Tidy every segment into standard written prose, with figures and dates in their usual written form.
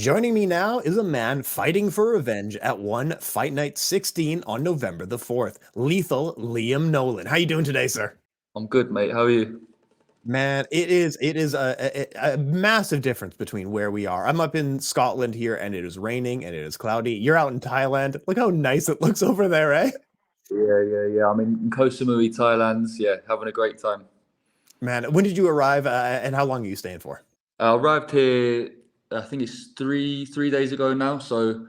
Joining me now is a man fighting for revenge at one Fight Night 16 on November the 4th. Lethal Liam Nolan. How you doing today, sir? I'm good, mate. How are you? Man, it is a massive difference between where we are. I'm up in Scotland here, and it is raining and it is cloudy. You're out in Thailand. Look how nice it looks over there, eh? Yeah. I'm in Koh Samui, Thailand. Yeah, having a great time. Man, when did you arrive, and how long are you staying for? I arrived here, I think it's three days ago now. So,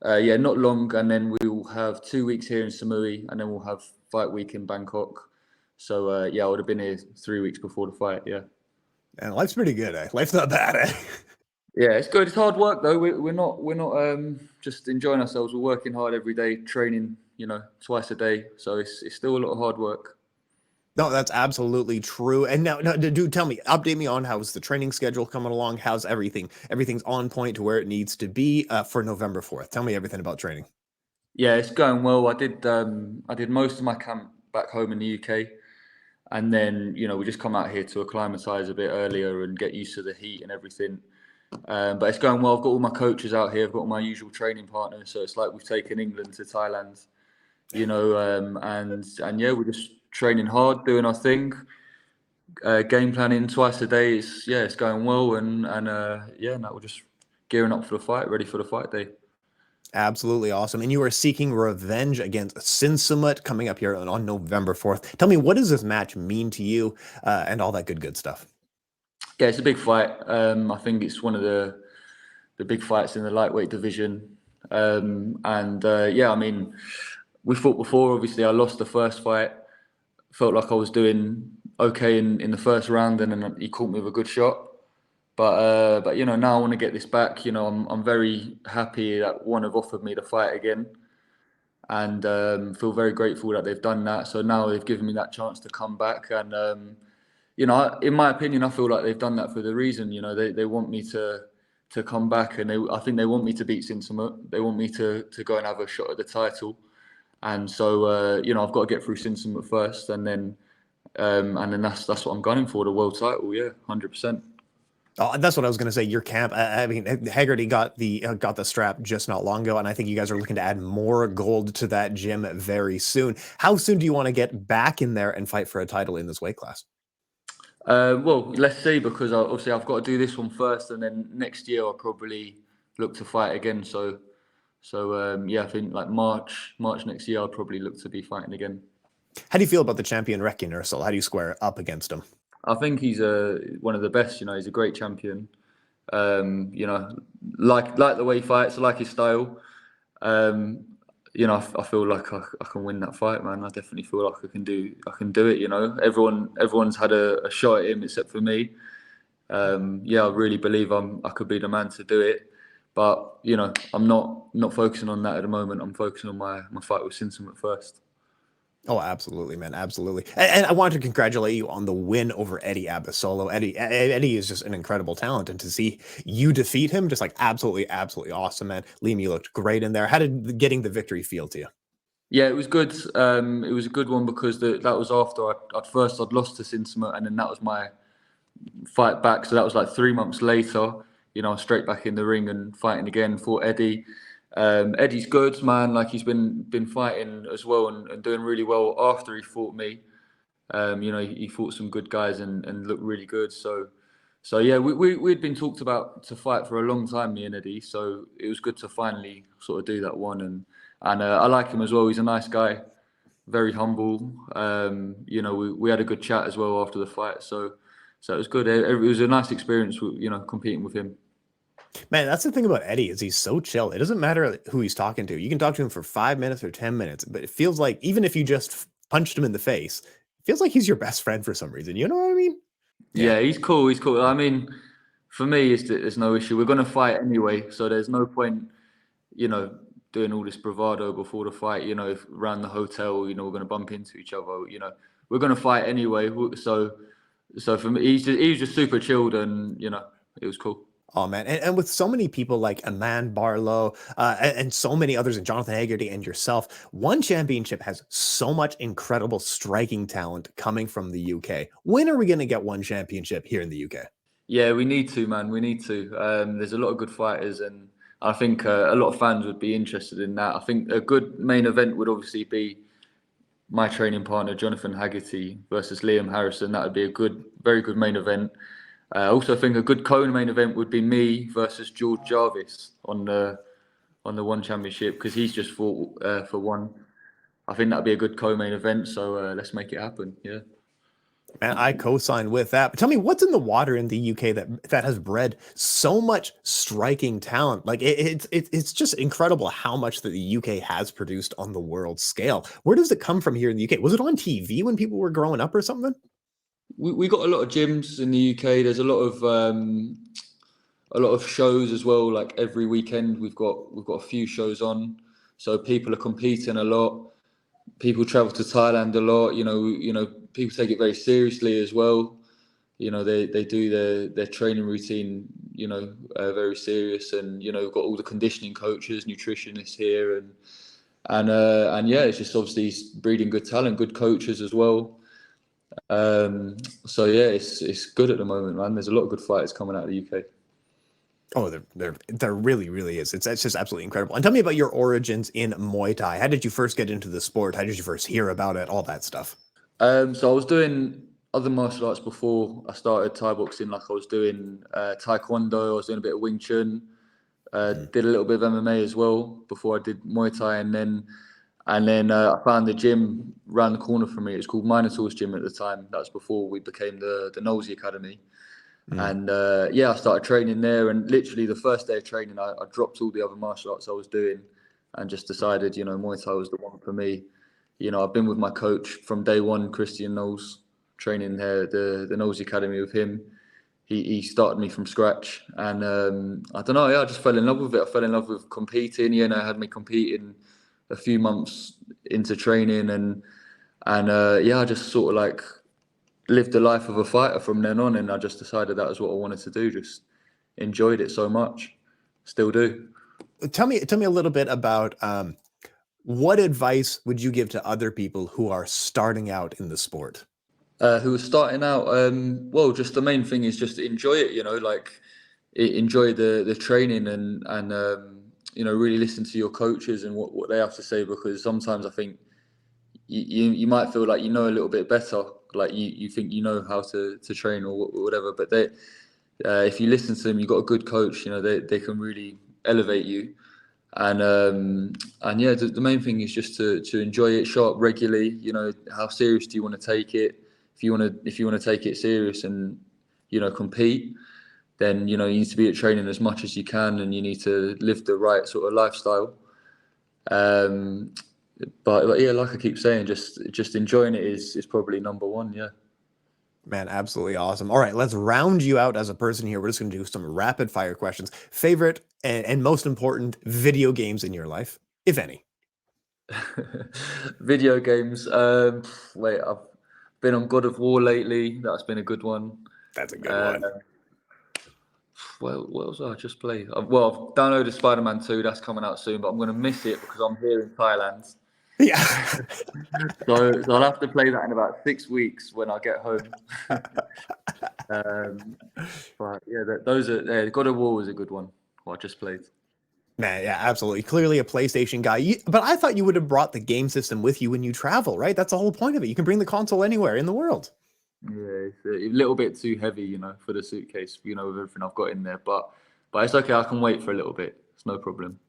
yeah, not long, and then we'll have 2 weeks here in Samui, and then we'll have fight week in Bangkok. So, yeah, I would have been here 3 weeks before the fight. Yeah, And life's pretty good, eh? Life's not bad, eh? yeah, it's good. It's hard work though. We're not just enjoying ourselves. We're working hard every day, training, twice a day. So it's still a lot of hard work. No, that's absolutely true. And now, dude, tell me, update me on how's the training schedule coming along? How's everything? Everything's on point to where it needs to be for November 4th. Tell me everything about training. Yeah, it's going well. I did most of my camp back home in the UK, and then we just come out here to acclimatise a bit earlier and get used to the heat and everything. But it's going well. I've got all my coaches out here. I've got all my usual training partners. So it's like we've taken England to Thailand, and yeah, we're just training hard, doing our thing, game planning twice a day. It's going well, and yeah, now we're just gearing up for the fight, ready for the fight day. Absolutely awesome. And you are seeking revenge against Sinsamut coming up here on November 4th. Tell me, what does this match mean to you and all that good stuff? Yeah, it's a big fight. I think it's one of the big fights in the lightweight division. And yeah, I mean, we fought before. Obviously, I lost the first fight. Felt like I was doing okay in the first round, and then he caught me with a good shot. But now I want to get this back. I'm very happy that one have offered me the fight again, and feel very grateful that they've done that. So now they've given me that chance to come back, and in my opinion, I feel like they've done that for the reason. They want me to come back, and I think they want me to beat Sinsamut. They want me to go and have a shot at the title, and so I've got to get through Sinsamut first, and then that's what I'm gunning for, the world title. Yeah, 100%. Oh, that's what I was going to say. Your camp. I mean, Haggerty got the strap just not long ago, and I think you guys are looking to add more gold to that gym very soon. How soon do you want to get back in there and fight for a title in this weight class? Well, let's see, because obviously I've got to do this one first, and then next year I'll probably look to fight again. So yeah, I think like March next year I'll probably look to be fighting again. How do you feel about the champion Reckon Ursel? How do you square up against him? I think he's one of the best. He's a great champion. You know, like the way he fights, I like his style. Um, I feel like I can win that fight, man. I definitely feel like I can do it. Everyone's had a shot at him except for me. Yeah, I really believe I could be the man to do it. But I'm not focusing on that at the moment. I'm focusing on my fight with Sinsamut first. Oh, absolutely, man, absolutely. And I wanted to congratulate you on the win over Eddie Abasolo. Eddie is just an incredible talent, and to see you defeat him, just like absolutely awesome, man. Liam, you looked great in there. How did getting the victory feel to you? Yeah, it was good. It was a good one because that was after I'd lost to Sinsamut, and then that was my fight back. So that was like 3 months later. Straight back in the ring and fighting again for Eddie. Eddie's good, man. Like he's been fighting as well and doing really well after he fought me. He fought some good guys and looked really good. So yeah, we'd been talked about to fight for a long time, me and Eddie. So it was good to finally sort of do that one. And I like him as well. He's a nice guy, very humble. We had a good chat as well after the fight. So it was good. It was a nice experience, competing with him. Man, that's the thing about Eddie is he's so chill. It doesn't matter who he's talking to. You can talk to him for 5 minutes or 10 minutes, but it feels like even if you just punched him in the face, it feels like he's your best friend for some reason. You know what I mean? Yeah, he's cool. He's cool. I mean, for me, there's no issue. We're going to fight anyway, so there's no point, doing all this bravado before the fight. If around the hotel, we're going to bump into each other. We're going to fight anyway. So for me, he was just super chilled, and it was cool. Oh man, and with so many people like Aman Barlow and so many others, and Jonathan Haggerty and yourself, one championship has so much incredible striking talent coming from the UK. When are we going to get one championship here in the UK? Yeah, we need to, man. We need to. There's a lot of good fighters, and I think a lot of fans would be interested in that. I think a good main event would obviously be my training partner, Jonathan Haggerty, versus Liam Harrison. That would be a good, very good main event. I also think a good co-main event would be me versus George Jarvis on the One Championship, because he's just fought for one. I think that'd be a good co-main event. So let's make it happen. Yeah. Man, I co-sign with that. But tell me, what's in the water in the UK that has bred so much striking talent? Like it's just incredible how much that the UK has produced on the world scale. Where does it come from here in the UK? Was it on TV when people were growing up or something? We got a lot of gyms in the UK. There's a lot of shows as well. Like every weekend, we've got a few shows on, so people are competing a lot. People travel to Thailand a lot. People take it very seriously as well. They do their training routine. Very serious, and we've got all the conditioning coaches, nutritionists here, and yeah, it's just obviously breeding good talent, good coaches as well. So yeah, it's good at the moment, man. There's a lot of good fighters coming out of the UK. Oh, there really, really is. It's just absolutely incredible. And tell me about your origins in Muay Thai. How did you first get into the sport? How did you first hear about it? All that stuff. So I was doing other martial arts before I started Thai boxing. Like I was doing Taekwondo. I was doing a bit of Wing Chun. Did a little bit of MMA as well before I did Muay Thai, and then I found the gym around the corner from me. It was called Minotaur's Gym at the time. That was before we became the Nosy Academy. And yeah, I started training there, and literally the first day of training, I dropped all the other martial arts I was doing, and just decided, Muay Thai was the one for me. I've been with my coach from day one, Christian Knowles, training there, the Knowles Academy with him. He started me from scratch, and I don't know, yeah, I just fell in love with it. I fell in love with competing. Had me competing a few months into training, and yeah, I just sort of like lived the life of a fighter from then on, and I just decided that was what I wanted to do. Just enjoyed it so much, still do. Tell me a little bit about what advice would you give to other people who are starting out in the sport? Who was starting out? Well, just the main thing is just enjoy it. Like enjoy the training, and really listen to your coaches and what they have to say, because sometimes I think you might feel like you know a little bit better, like you think you know how to train or whatever, but if you listen to them, you've got a good coach, they can really elevate you. And yeah, the main thing is just to enjoy it, show up regularly. How serious do you want to take it? If you want to take it serious and compete, then you need to be at training as much as you can, and you need to live the right sort of lifestyle. But yeah, like I keep saying, just enjoying it is probably number one. Yeah. Man, absolutely awesome. All right, let's round you out as a person here. We're just going to do some rapid fire questions. Favorite and most important video games in your life, if any? Video games. Wait, I've been on God of War lately. That's been a good one. That's a good Uh, one. well, what else I just played? Well, I've downloaded Spider-Man 2. That's coming out soon, but I'm going to miss it because I'm here in Thailand. Yeah. So I'll have to play that in about 6 weeks when I get home. But yeah, God of War was a good one. What I just played. Man, yeah, absolutely. Clearly a PlayStation guy. But I thought you would have brought the game system with you when you travel, right? That's the whole point of it. You can bring the console anywhere in the world. Yeah, it's a little bit too heavy, for the suitcase, with everything I've got in there. But it's okay. I can wait for a little bit. It's no problem.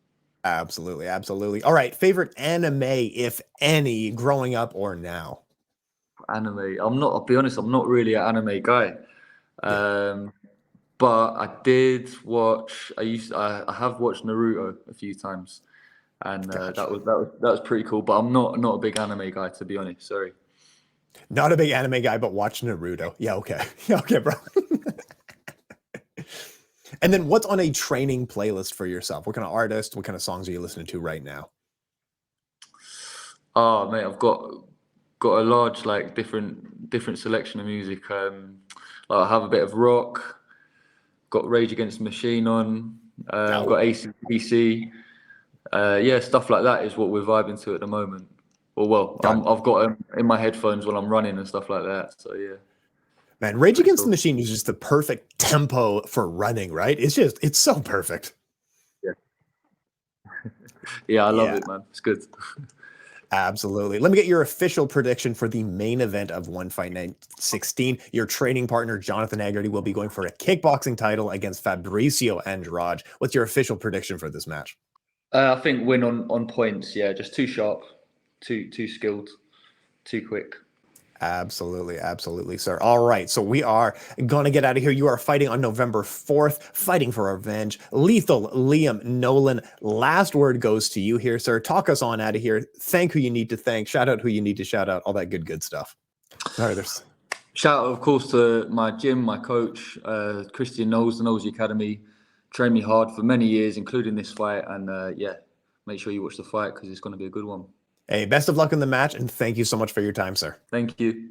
Absolutely, absolutely. All right, favorite anime, if any, growing up or now? Anime. I'll be honest, I'm not really an anime guy. But I did watch. I have watched Naruto a few times, and Gotcha. that was pretty cool. But I'm not a big anime guy, to be honest. Sorry. Not a big anime guy, but watch Naruto. Yeah, okay. Yeah, okay, bro. And then what's on a training playlist for yourself? What kind of artist, what kind of songs are you listening to right now? Oh mate, I've got a large like different selection of music. Like I have a bit of rock. Got Rage Against the Machine on. Oh, Got AC/DC. Yeah, stuff like that is what we're vibing to at the moment. Well, God. I've got them in my headphones while I'm running and stuff like that. So yeah. Man, Rage for Against the sure. Machine is just the perfect tempo for running, right? It's so perfect. Yeah, yeah, I love Yeah, it, man. It's good. absolutely. Let me get your official prediction for the main event of One Fight Night 16. Your training partner, Jonathan Haggerty, will be going for a kickboxing title against Fabricio Andrade. What's your official prediction for this match? I think win on points. Yeah, just too sharp, too skilled, too quick. Absolutely, absolutely, sir. All right, so we are gonna get out of here. You are fighting on November 4th, fighting for revenge. Lethal Liam Nolan. Last word goes to you here, sir. Talk us on out of here. Thank who you need to thank. Shout out who you need to shout out. All that good stuff. All right, there's. Shout out, of course, to my gym, my coach, Christian Knowles, the Knowles Academy. Trained me hard for many years, including this fight. And yeah, make sure you watch the fight because it's going to be a good one. Hey, best of luck in the match, and thank you so much for your time, sir. Thank you.